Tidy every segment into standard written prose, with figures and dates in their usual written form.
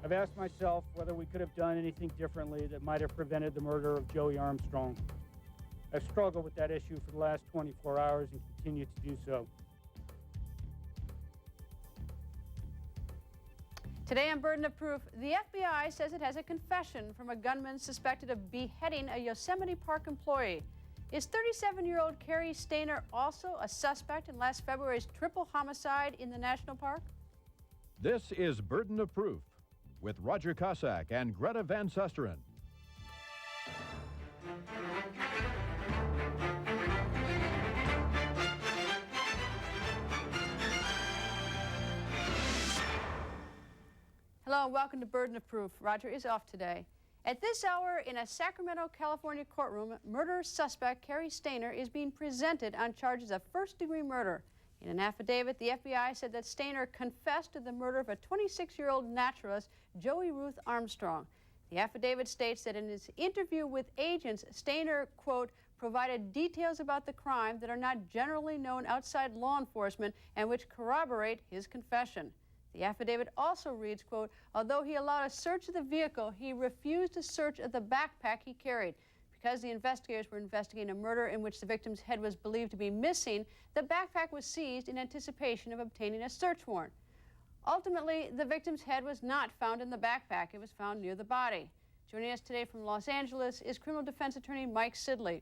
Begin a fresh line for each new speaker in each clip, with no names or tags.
I've asked myself whether we could have done anything differently that might have prevented the murder of Joey Armstrong. I've struggled with that issue for the last 24 hours and continue to do so.
Today on Burden of Proof, the FBI says it has a confession from a gunman suspected of beheading a Yosemite Park employee. Is 37-year-old Cary Stayner also a suspect in last February's triple homicide in the national park?
This is Burden of Proof with Roger Cossack and Greta van-Susteren.
Hello and welcome to Burden of Proof. Roger is off today. At this hour, in a Sacramento, California courtroom, murder suspect Cary Stayner is being presented on charges of first-degree murder. In an affidavit, the FBI said that Stayner confessed to the murder of a 26-year-old naturalist, Joey Ruth Armstrong. The affidavit states that in his interview with agents, Stayner, quote, provided details about the crime that are not generally known outside law enforcement and which corroborate his confession. The affidavit also reads, quote, although he allowed a search of the vehicle, he refused a search of the backpack he carried. Because the investigators were investigating a murder in which the victim's head was believed to be missing, the backpack was seized in anticipation of obtaining a search warrant. Ultimately, the victim's head was not found in the backpack. It was found near the body. Joining us today from Los Angeles is criminal defense attorney Mike Sidley.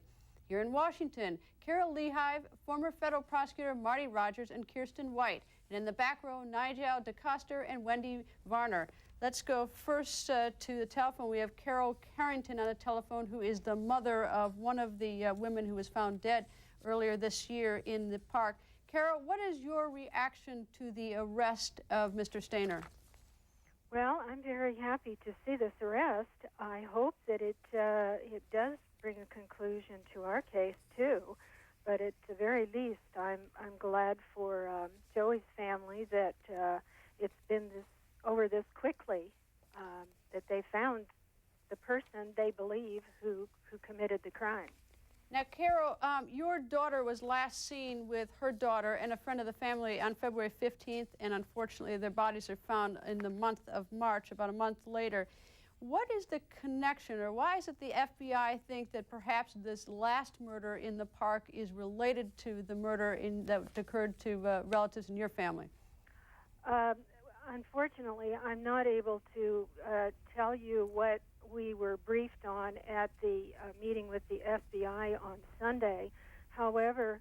Here in Washington, Carol Lehive, former federal prosecutor Marty Rogers, and Kirsten White. And in the back row, Nigel DeCoster and Wendy Varner. Let's go first to the telephone. We have Carol Carrington on the telephone, who is the mother of one of the women who was found dead earlier this year in the park. Carol, what is your reaction to the arrest of Mr. Stayner?
Well, I'm very happy to see this arrest. I hope that it does bring a conclusion to our case too. But at the very least, I'm glad for Joey's family that it's been over this quickly, that they found the person they believe who committed the crime.
Now, Carol, your daughter was last seen with her daughter and a friend of the family on February 15th, and unfortunately their bodies are found in the month of March, about a month later. What is the connection, or why is it the FBI think that perhaps this last murder in the park is related to the murder that occurred to relatives in your family?
Unfortunately, I'm not able to tell you what we were briefed on at the meeting with the FBI on Sunday. However,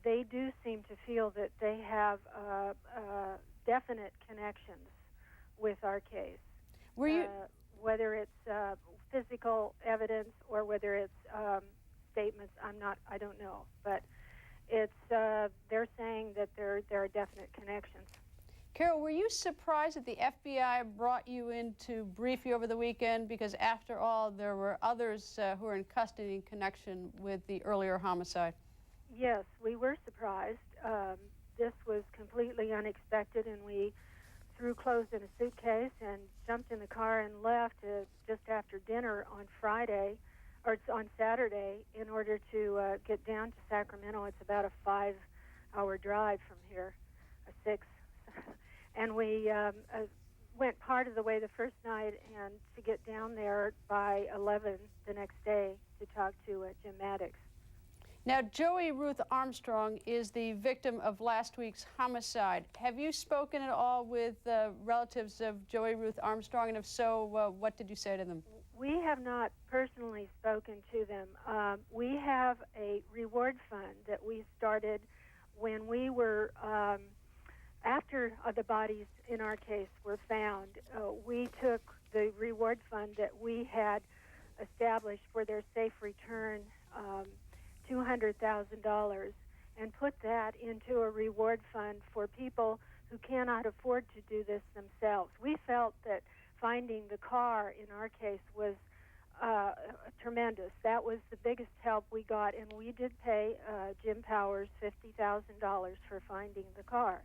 they do seem to feel that they have definite connections with our case.
Were you
whether it's physical evidence or whether it's statements, I don't know. But it's they're saying that there are definite connections.
Carol, were you surprised that the FBI brought you in to brief you over the weekend? Because after all, there were others who were in custody in connection with the earlier homicide. Yes,
we were surprised. This was completely unexpected, and we threw clothes in a suitcase and jumped in the car and left just after dinner on Saturday in order to get down to Sacramento. It's about a 5-hour drive from here, a 6. And we went part of the way the first night and to get down there by 11 the next day to talk to Jim Maddox.
Now, Joey Ruth Armstrong is the victim of last week's homicide. Have you spoken at all with relatives of Joey Ruth Armstrong, and if so, what did you say to them?
We have not personally spoken to them. We have a reward fund that we started when we were, after the bodies in our case were found. We took the reward fund that we had established for their safe return, $200,000, and put that into a reward fund for people who cannot afford to do this themselves. We felt that finding the car in our case was tremendous. That was the biggest help we got, and we did pay Jim Powers $50,000 for finding the car.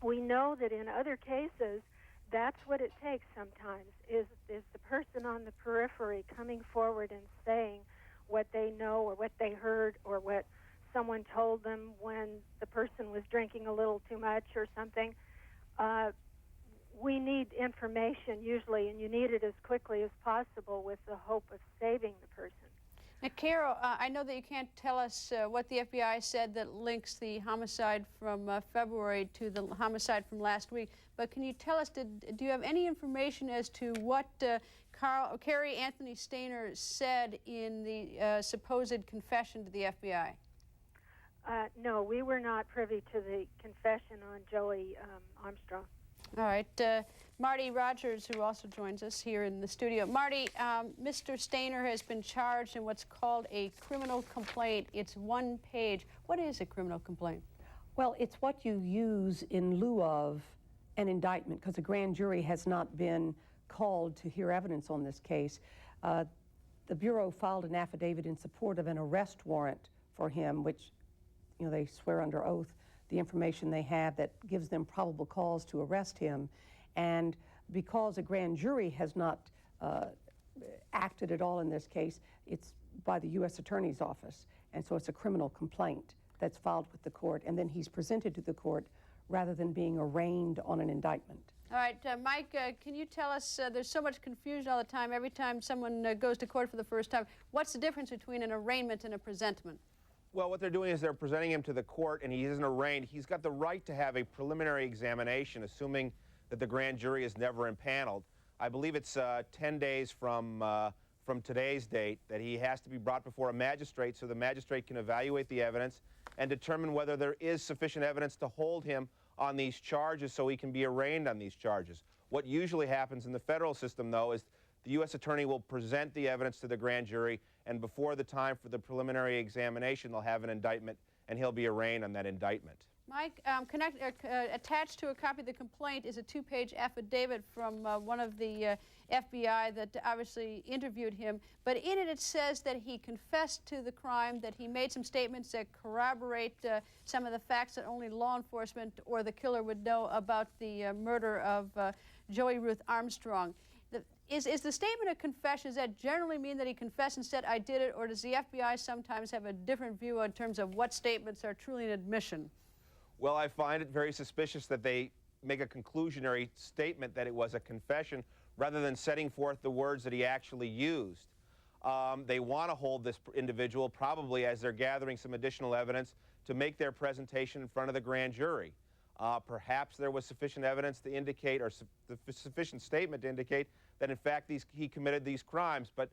We know that in other cases, that's what it takes sometimes, is the person on the periphery coming forward and saying what they know or what they heard or what someone told them when the person was drinking a little too much or something. we need information usually, and you need it as quickly as possible with the hope of saving the person.
Now, Carol, I know that you can't tell us what the FBI said that links the homicide from February to the homicide from last week, but can you tell us, do you have any information as to what Cary Anthony Stayner said in the supposed confession to the FBI?
No, we were not privy to the confession on Joey Armstrong.
All right. Marty Rogers, who also joins us here in the studio. Marty, Mr. Stayner has been charged in what's called a criminal complaint. It's one page. What is a criminal complaint?
Well, it's what you use in lieu of an indictment, because a grand jury has not been called to hear evidence on this case. The Bureau filed an affidavit in support of an arrest warrant for him, which, you know, they swear under oath the information they have that gives them probable cause to arrest him. And because a grand jury has not acted at all in this case, it's by the U.S. Attorney's Office. And so it's a criminal complaint that's filed with the court, and then he's presented to the court rather than being arraigned on an indictment.
All right, Mike, can you tell us, there's so much confusion all the time, every time someone goes to court for the first time, what's the difference between an arraignment and a presentment?
Well, what they're doing is they're presenting him to the court, and he isn't arraigned. He's got the right to have a preliminary examination, assuming that the grand jury is never impaneled. I believe it's 10 days from today's date that he has to be brought before a magistrate so the magistrate can evaluate the evidence and determine whether there is sufficient evidence to hold him on these charges so he can be arraigned on these charges. What usually happens in the federal system, though, is the U.S. Attorney will present the evidence to the grand jury, and before the time for the preliminary examination, they'll have an indictment, and he'll be arraigned on that indictment.
Mike, attached to a copy of the complaint is a two-page affidavit from one of the FBI that obviously interviewed him, but in it it says that he confessed to the crime, that he made some statements that corroborate some of the facts that only law enforcement or the killer would know about the murder of Joey Ruth Armstrong. Is the statement a confession? Does that generally mean that he confessed and said, I did it, or does the FBI sometimes have a different view in terms of what statements are truly an admission?
Well, I find it very suspicious that they make a conclusionary statement that it was a confession rather than setting forth the words that he actually used. They want to hold this individual probably as they're gathering some additional evidence to make their presentation in front of the grand jury. Perhaps there was sufficient evidence to indicate, or sufficient statement to indicate, that in fact he committed these crimes, but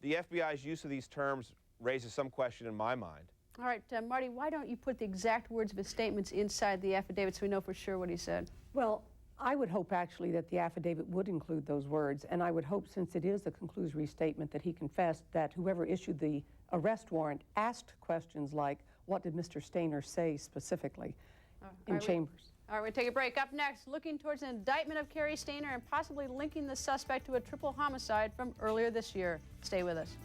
the FBI's use of these terms raises some question in my mind.
All right, Marty, why don't you put the exact words of his statements inside the affidavit so we know for sure what he said?
Well, I would hope actually that the affidavit would include those words, and I would hope, since it is a conclusory statement that he confessed, that whoever issued the arrest warrant asked questions like, what did Mr. Stayner say specifically in chambers?
All right, we'll take a break. Up next, looking towards an indictment of Cary Stayner and possibly linking the suspect to a triple homicide from earlier this year. Stay with us.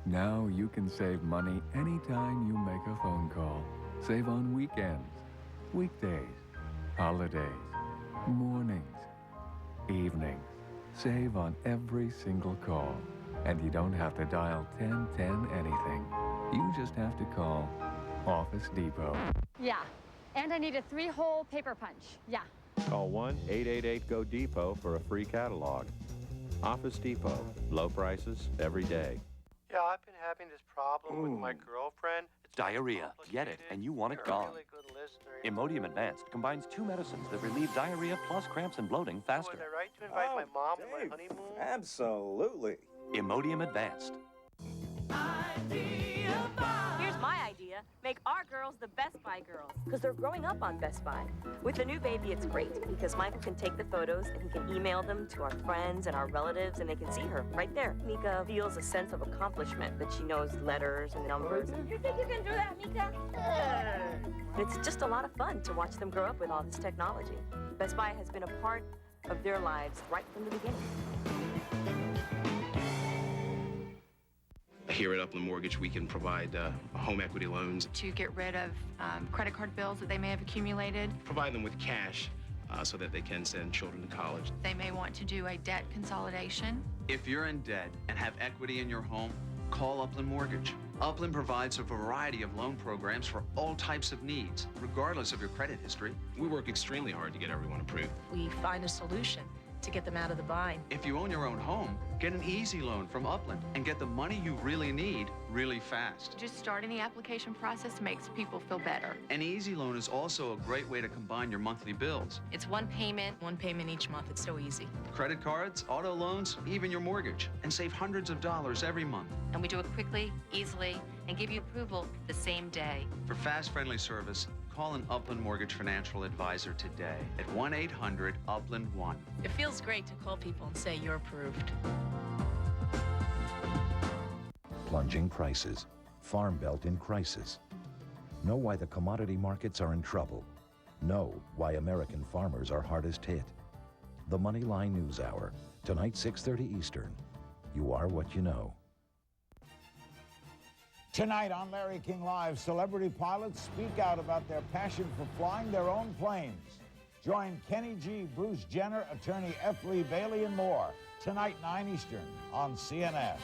Now you can save money anytime you make a phone call. Save on weekends, weekdays, holidays, mornings, evenings. Save on every single call. And you don't have to dial 1010 anything. You just have to call Office Depot.
Yeah, and I need a 3-hole paper punch. Yeah.
Call 1-888-GO-DEPOT for a free catalog. Office Depot. Low prices every day.
Yeah, I've been having this problem with my girlfriend. It's
diarrhea. Get it, and you want it gone.
Really good listener.
Imodium Advanced combines 2 medicines that relieve diarrhea plus cramps and bloating faster.
Was I right to invite my mom to my honeymoon?
Absolutely.
Imodium Advanced.
Here's my idea. Make our girls the Best Buy girls, because they're growing up on Best Buy. With the new baby, it's great, because Michael can take the photos and he can email them to our friends and our relatives, and they can see her right there. Mika feels a sense of accomplishment that she knows letters and numbers. You think you can do that, Mika? It's just a lot of fun to watch them grow up with all this technology. Best Buy has been a part of their lives right from the beginning.
Here at Upland Mortgage, we can provide home equity loans
to get rid of credit card bills that they may have accumulated.
Provide them with cash so that they can send children to college.
They may want to do a debt consolidation.
If you're in debt and have equity in your home, call Upland Mortgage. Upland provides a variety of loan programs for all types of needs, regardless of your credit history.
We work extremely hard to get everyone approved.
We find a solution to get them out of the bind.
If you own your own home, get an easy loan from Upland and get the money you really need really fast.
Just starting the application process makes people feel better.
An easy loan is also a great way to combine your monthly bills.
It's one payment each month. It's so easy.
Credit cards, auto loans, even your mortgage, and save hundreds of dollars every month.
And we do it quickly, easily, and give you approval the same day.
For fast, friendly service, call an Upland Mortgage Financial Advisor today at 1-800-UPLAND-1.
It feels great to call people and say you're approved.
Plunging prices, Farm Belt in crisis. Know why the commodity markets are in trouble. Know why American farmers are hardest hit. The Moneyline News Hour, tonight 6:30 Eastern. You are what you know.
Tonight on Larry King Live, celebrity pilots speak out about their passion for flying their own planes. Join Kenny G, Bruce Jenner, attorney F. Lee Bailey, and more. Tonight, 9 Eastern on CNN.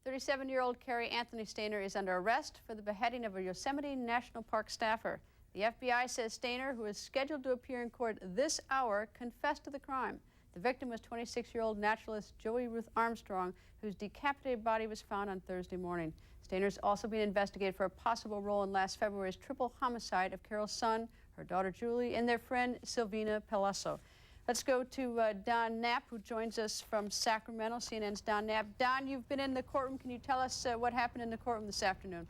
37-year-old Cary Anthony Stayner is under arrest for the beheading of a Yosemite National Park staffer. The FBI says Stayner, who is scheduled to appear in court this hour, confessed to the crime. The victim was 26-year-old naturalist Joey Ruth Armstrong, whose decapitated body was found on Thursday morning. Stayner's also being investigated for a possible role in last February's triple homicide of Carol's son, her daughter Julie, and their friend Silvina Pelosso. Let's go to Don Knapp, who joins us from Sacramento, CNN's Don Knapp. Don, you've been in the courtroom. Can you tell us what happened in the courtroom this afternoon?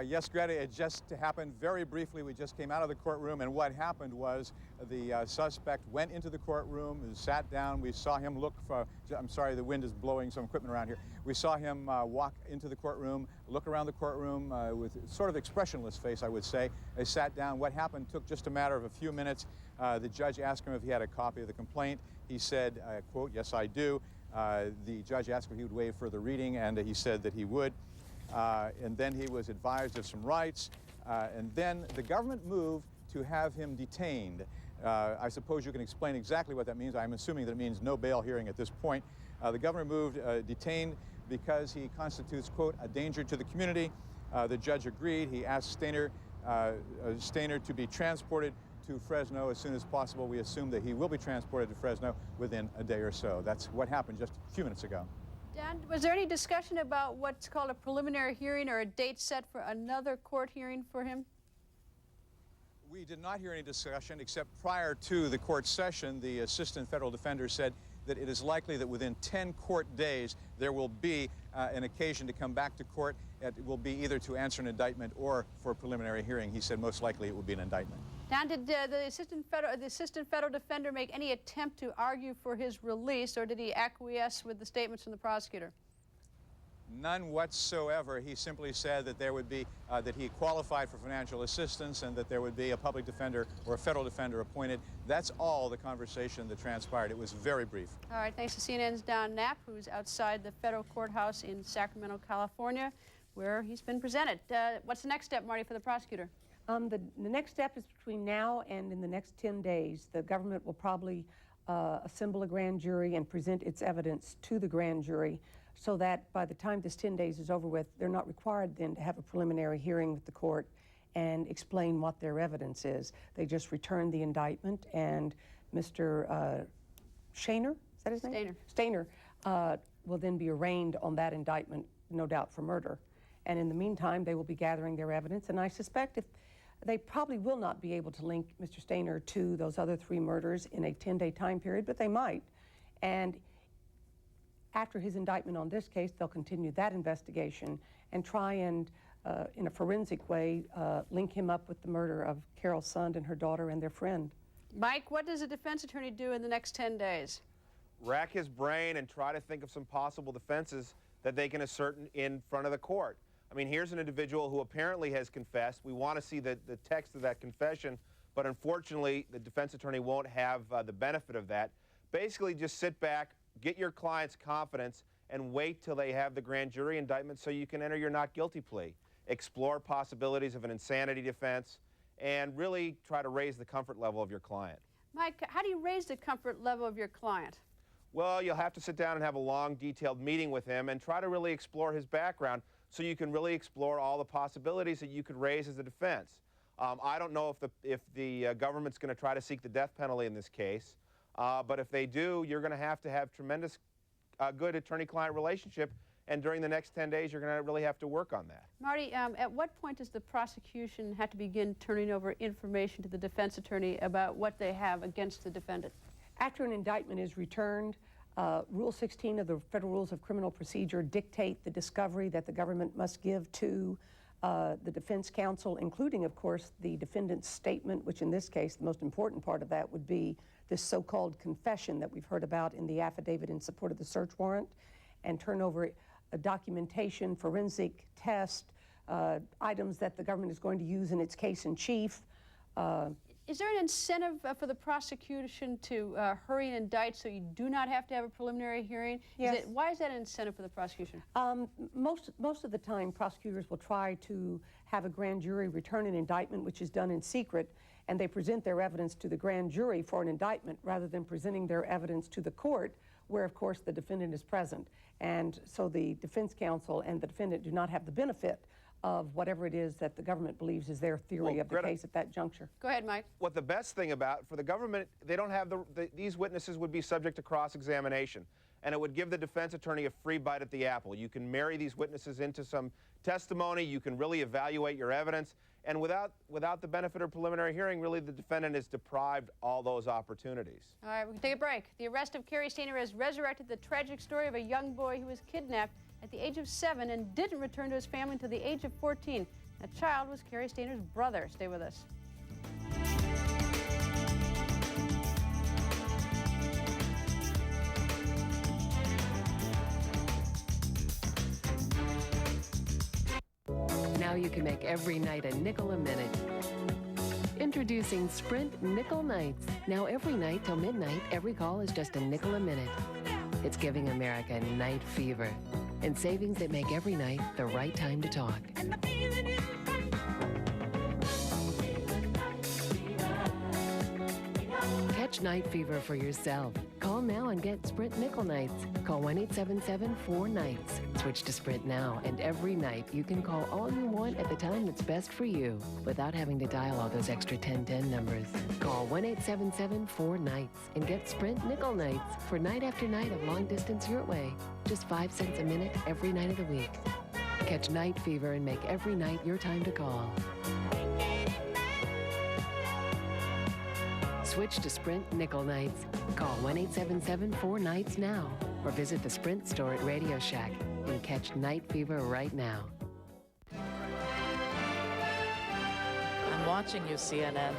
Yes, Greta, it just happened very briefly. We just came out of the courtroom, and what happened was the suspect went into the courtroom and sat down. We saw him look for, I'm sorry, the wind is blowing some equipment around here. We saw him walk into the courtroom, look around the courtroom with sort of expressionless face, I would say. He sat down. What happened took just a matter of a few minutes. The judge asked him if he had a copy of the complaint. He said, quote, "Yes, I do." The judge asked if he would waive further reading, and he said that he would. And then he was advised of some rights, and then the government moved to have him detained. I suppose you can explain exactly what that means. I'm assuming that it means no bail hearing at this point. The governor moved detained because he constitutes, quote, a danger to the community. The judge agreed. He asked Stayner to be transported to Fresno as soon as possible. We assume that he will be transported to Fresno within a day or so. That's what happened just a few minutes ago.
Dan, was there any discussion about what's called a preliminary hearing or a date set for another court hearing for him?
We did not hear any discussion, except prior to the court session, the assistant federal defender said that it is likely that within 10 court days there will be an occasion to come back to court. It will be either to answer an indictment or for a preliminary hearing. He said most likely it will be an indictment.
Dan, did the assistant federal defender make any attempt to argue for his release, or did he acquiesce with the statements from the prosecutor?
None whatsoever. He simply said that there would be, that he qualified for financial assistance and that there would be a public defender or a federal defender appointed. That's all the conversation that transpired. It was very brief.
All right, thanks to CNN's Don Knapp, who's outside the federal courthouse in Sacramento, California, where he's been presented. What's the next step, Marty, for the prosecutor?
The next step is between now and in the next 10 days. The government will probably assemble a grand jury and present its evidence to the grand jury so that by the time this 10 days is over with, they're not required then to have a preliminary hearing with the court and explain what their evidence is. They just return the indictment, and Mr. Stayner, is that his name?
Stayner.
Stayner will then be arraigned on that indictment, no doubt for murder. And in the meantime, they will be gathering their evidence, and I suspect if they probably will not be able to link Mr. Stayner to those other 3 murders in a 10-day time period, but they might. And after his indictment on this case, they'll continue that investigation and try and, in a forensic way, link him up with the murder of Carol's son and her daughter and their friend.
Mike, what does a defense attorney do in the next 10 days?
Rack his brain and try to think of some possible defenses that they can assert in front of the court. I mean, here's an individual who apparently has confessed. We want to see the text of that confession, but unfortunately, the defense attorney won't have the benefit of that. Basically, just sit back, get your client's confidence, and wait till they have the grand jury indictment so you can enter your not guilty plea. Explore possibilities of an insanity defense, and really try to raise the comfort level of your client.
Mike, how do you raise the comfort level of your client?
Well, you'll have to sit down and have a long, detailed meeting with him and try to really explore his background so you can really explore all the possibilities that you could raise as a defense. I don't know if the government's going to try to seek the death penalty in this case, but if they do, you're going to have tremendous good attorney-client relationship, and during the next 10 days, you're going to really have to work on that.
Marty, at what point does the prosecution have to begin turning over information to the defense attorney about what they have against the defendant?
After an indictment is returned, Rule 16 of the Federal Rules of Criminal Procedure dictate the discovery that the government must give to the defense counsel, including, of course, the defendant's statement, which in this case, the most important part of that would be this so-called confession that we've heard about in the affidavit in support of the search warrant, and turn over documentation, forensic test, items that the government is going to use in its case in chief.
Is there an incentive for the prosecution to hurry and indict so you do not have to have a preliminary hearing?
Yes.
Why is that an incentive for the prosecution?
Most of the time, prosecutors will try to have a grand jury return an indictment, which is done in secret, and they present their evidence to the grand jury for an indictment rather than presenting their evidence to the court, where, of course, the defendant is present. And so the defense counsel and the defendant do not have the benefit of whatever it is that the government believes is their theory of the case at that juncture.
Go ahead, Mike.
What the best thing about, for the government, they don't have these witnesses would be subject to cross-examination, and it would give the defense attorney a free bite at the apple. You can marry these witnesses into some testimony, you can really evaluate your evidence, and without the benefit of preliminary hearing, really the defendant is deprived all those opportunities.
All right, we can take a break. The arrest of Cary Stayner has resurrected the tragic story of a young boy who was kidnapped at the age of 7 and didn't return to his family until the age of 14. That child was Cary Stayner's brother. Stay with us.
Now you can make every night a nickel a minute. Introducing Sprint Nickel Nights. Now every night till midnight, every call is just a nickel a minute. It's giving America night fever and savings that make every night the right time to talk. Catch night fever for yourself. Call now and get Sprint Nickel Nights. Call 1-877-4-NIGHTS. Switch to Sprint now, and every night you can call all you want at the time that's best for you without having to dial all those extra 1010 numbers. Call 1-877-4-NIGHTS and get Sprint Nickel Nights for night after night of long distance your way. Just 5 cents a minute every night of the week. Catch night fever and make every night your time to call. Switch to Sprint Nickel Nights. Call 1-877-4-NIGHTS now or visit the Sprint store at Radio Shack and catch night fever right now.
I'm watching you, CNN.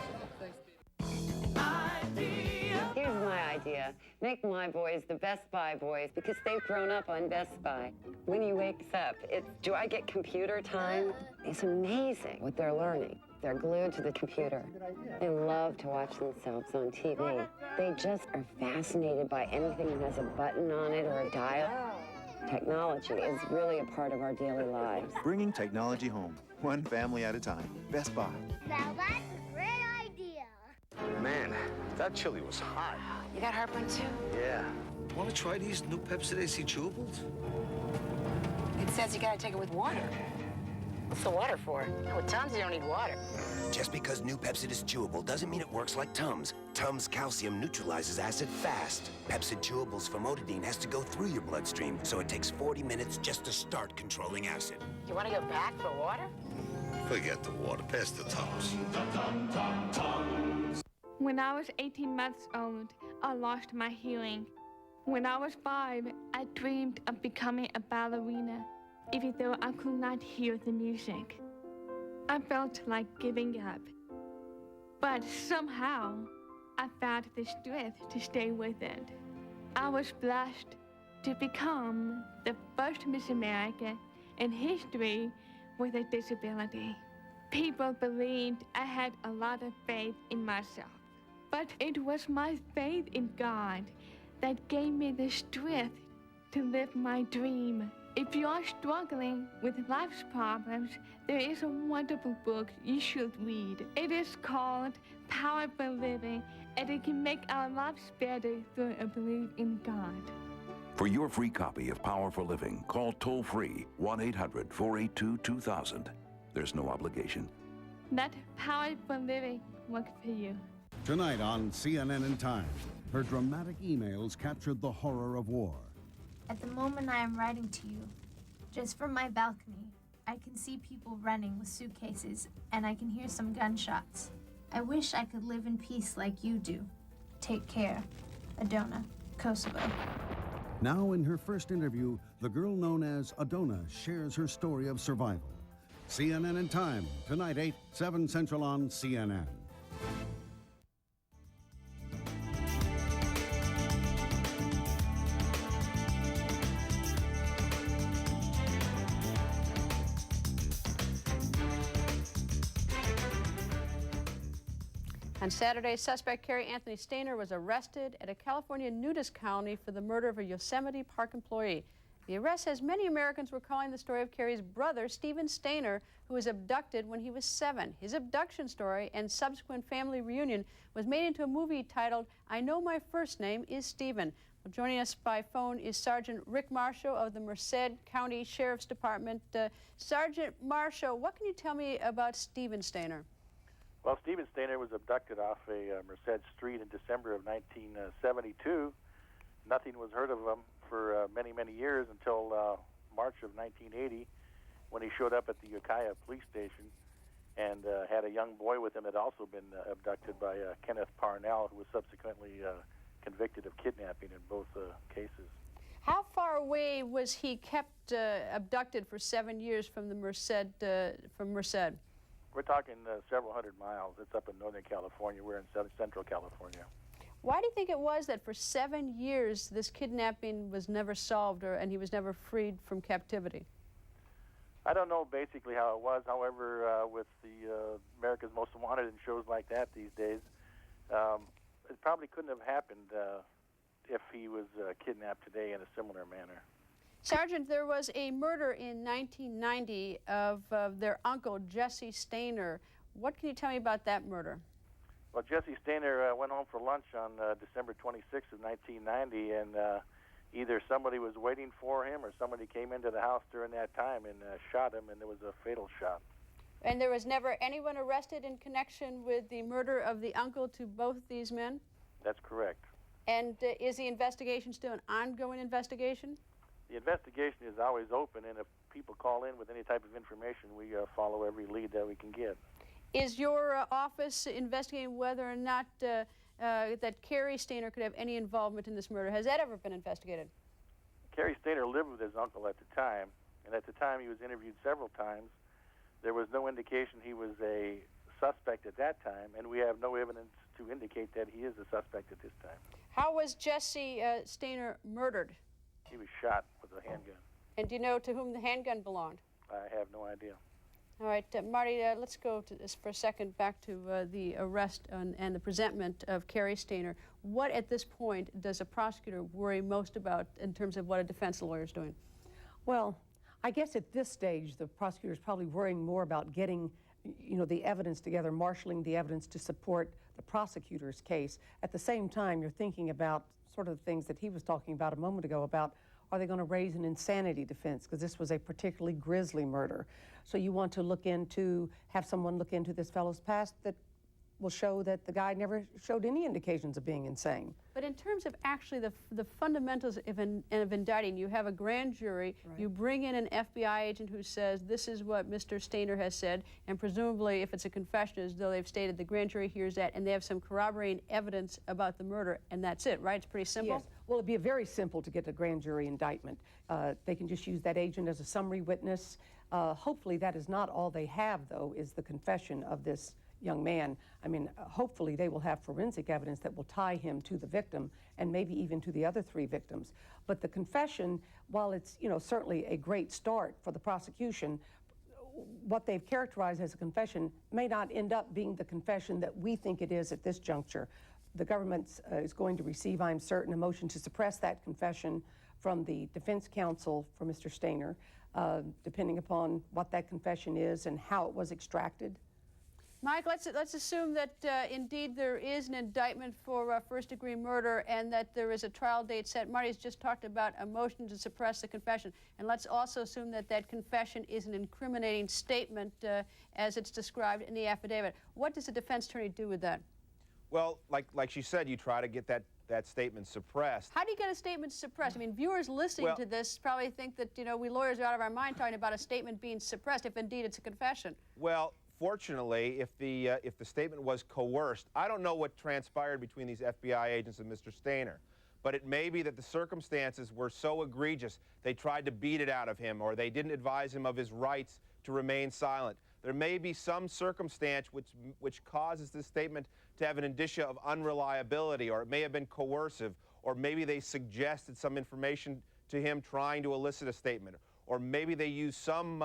Here's my idea. Make my boys the Best Buy boys because they've grown up on Best Buy. When he wakes up, it's, do I get computer time? It's amazing what they're learning. They're glued to the computer. They love to watch themselves on TV. They just are fascinated by anything that has a button on it or a dial. Technology is really a part of our daily lives.
Bringing technology home, one family at a time. Best Buy.
Now that's a great idea.
Man, that chili was hot.
You got heartburn too?
Yeah. Want to try these new Pepsi AC chewables?
It says you gotta take it with water. What's the water for? With Tums, you don't need water.
Just because new Pepsid is chewable doesn't mean it works like Tums. Tums calcium neutralizes acid fast. Pepsid Chewables famotidine has to go through your bloodstream, so it takes 40 minutes just to start controlling acid.
You want to go back for water?
Forget the water. Pass the Tums.
When I was 18 months old, I lost my hearing. When I was 5, I dreamed of becoming a ballerina, even though I could not hear the music. I felt like giving up. But somehow, I found the strength to stay with it. I was blessed to become the first Miss America in history with a disability. People believed I had a lot of faith in myself. But it was my faith in God that gave me the strength to live my dream. If you are struggling with life's problems, there is a wonderful book you should read. It is called Power for Living, and it can make our lives better through a belief in God.
For your free copy of Power for Living, call toll-free 1-800-482-2000. There's no obligation.
Let Power for Living work for you.
Tonight on CNN in Time, her dramatic emails captured the horror of war.
At the moment I am writing to you, just from my balcony, I can see people running with suitcases, and I can hear some gunshots. I wish I could live in peace like you do. Take care. Adona, Kosovo.
Now in her first interview, the girl known as Adona shares her story of survival. CNN in Time, tonight 8, 7 Central on CNN.
On Saturday, suspect Cary Stayner was arrested at a California nudist colony for the murder of a Yosemite Park employee. The arrest says many Americans were calling the story of Cary's brother, Stephen Stayner, who was abducted when he was 7. His abduction story and subsequent family reunion was made into a movie titled I Know My First Name is Stephen. Well, joining us by phone is Sergeant Rick Marshall of the Merced County Sheriff's Department. Sergeant Marshall, what can you tell me about Stephen Stayner?
Well, Stephen Stayner was abducted off a Merced street in December of 1972. Nothing was heard of him for many, many years until March of 1980 when he showed up at the Ukiah police station and had a young boy with him that had also been abducted by Kenneth Parnell, who was subsequently convicted of kidnapping in both cases.
How far away was he kept abducted for 7 years from the Merced, from Merced?
We're talking several hundred miles. It's up in Northern California. We're in Central California.
Why do you think it was that for 7 years this kidnapping was never solved and he was never freed from captivity?
I don't know basically how it was. However, with the America's Most Wanted and shows like that these days, it probably couldn't have happened if he was kidnapped today in a similar manner.
Sergeant, there was a murder in 1990 of their uncle, Jesse Stayner. What can you tell me about that murder?
Well, Jesse Stayner went home for lunch on December 26th of 1990, and either somebody was waiting for him or somebody came into the house during that time and shot him, and there was a fatal shot.
And there was never anyone arrested in connection with the murder of the uncle to both these men?
That's correct.
And is the investigation still an ongoing investigation?
The investigation is always open, and if people call in with any type of information, we follow every lead that we can get.
Is your office investigating whether or not that Cary Stayner could have any involvement in this murder? Has that ever been investigated?
Cary Stayner lived with his uncle at the time, and at the time he was interviewed several times. There was no indication he was a suspect at that time, and we have no evidence to indicate that he is a suspect at this time.
How was Jesse Stayner murdered?
He was shot with a handgun.
And do you know to whom the handgun belonged?
I have no idea.
All right, Marty, let's go to this for a second back to the arrest and the presentment of Cary Stayner. What at this point does a prosecutor worry most about in terms of what a defense lawyer is doing?
Well, I guess at this stage the prosecutor is probably worrying more about getting the evidence together, marshaling the evidence to support the prosecutor's case. At the same time, you're thinking about sort of the things that he was talking about a moment ago about are they going to raise an insanity defense, because this was a particularly grisly murder. So you want to have someone look into this fellow's past that will show that the guy never showed any indications of being insane.
But in terms of actually the fundamentals of indicting, you have a grand jury, right. You bring in an FBI agent who says this is what Mr. Stayner has said, and presumably if it's a confession as though they've stated, the grand jury hears that, and they have some corroborating evidence about the murder, and that's it, right? It's pretty simple?
Yes. Well, it'd be very simple to get a grand jury indictment. They can just use that agent as a summary witness. Hopefully that is not all they have, though, is the confession of this young man. I mean, hopefully they will have forensic evidence that will tie him to the victim and maybe even to the other 3 victims. But the confession, while it's, certainly a great start for the prosecution, what they've characterized as a confession may not end up being the confession that we think it is at this juncture. The government is going to receive, I'm certain, a motion to suppress that confession from the defense counsel for Mr. Stayner, depending upon what that confession is and how it was extracted.
Mike, let's assume that indeed there is an indictment for first-degree murder and that there is a trial date set. Marty's just talked about a motion to suppress the confession. And let's also assume that that confession is an incriminating statement as it's described in the affidavit. What does the defense attorney do with that?
Well, like she said, you try to get that statement suppressed.
How do you get a statement suppressed? I mean, viewers listening to this probably think that, you know, we lawyers are out of our mind talking about a statement being suppressed if indeed it's a confession.
Well, fortunately, if the statement was coerced, I don't know what transpired between these FBI agents and Mr. Stayner, but it may be that the circumstances were so egregious they tried to beat it out of him, or they didn't advise him of his rights to remain silent. There may be some circumstance which causes this statement to have an indicia of unreliability, or it may have been coercive, or maybe they suggested some information to him trying to elicit a statement, or maybe they used some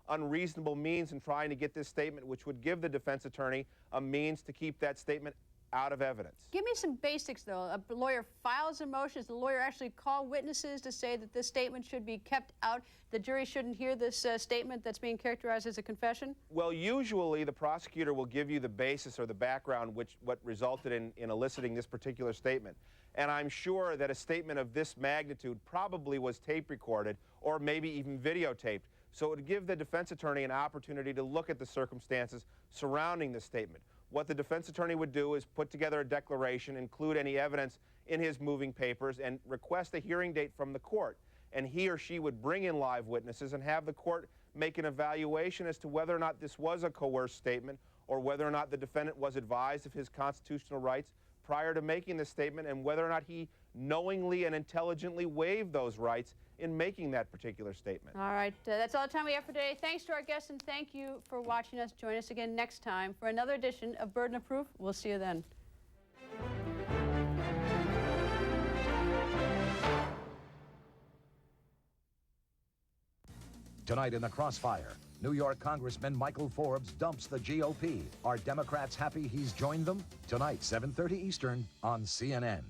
unreasonable means in trying to get this statement, which would give the defense attorney a means to keep that statement out of evidence. Give
me some basics, though. A lawyer files a motion. Does the lawyer actually call witnesses to say that this statement should be kept out? The jury shouldn't hear this statement that's being characterized as a confession? Well, usually the prosecutor will give you the basis or the background what resulted in eliciting this particular statement. And I'm sure that a statement of this magnitude probably was tape recorded or maybe even videotaped. So it would give the defense attorney an opportunity to look at the circumstances surrounding the statement. What the defense attorney would do is put together a declaration, include any evidence in his moving papers, and request a hearing date from the court. And he or she would bring in live witnesses and have the court make an evaluation as to whether or not this was a coerced statement or whether or not the defendant was advised of his constitutional rights prior to making the statement, and whether or not he knowingly and intelligently waived those rights in making that particular statement. All right, that's all the time we have for today. Thanks to our guests, and thank you for watching us. Join us again next time for another edition of Burden of Proof. We'll see you then.
Tonight in the Crossfire, New York Congressman Michael Forbes dumps the GOP. Are Democrats happy he's joined them? Tonight, 7:30 Eastern on CNN.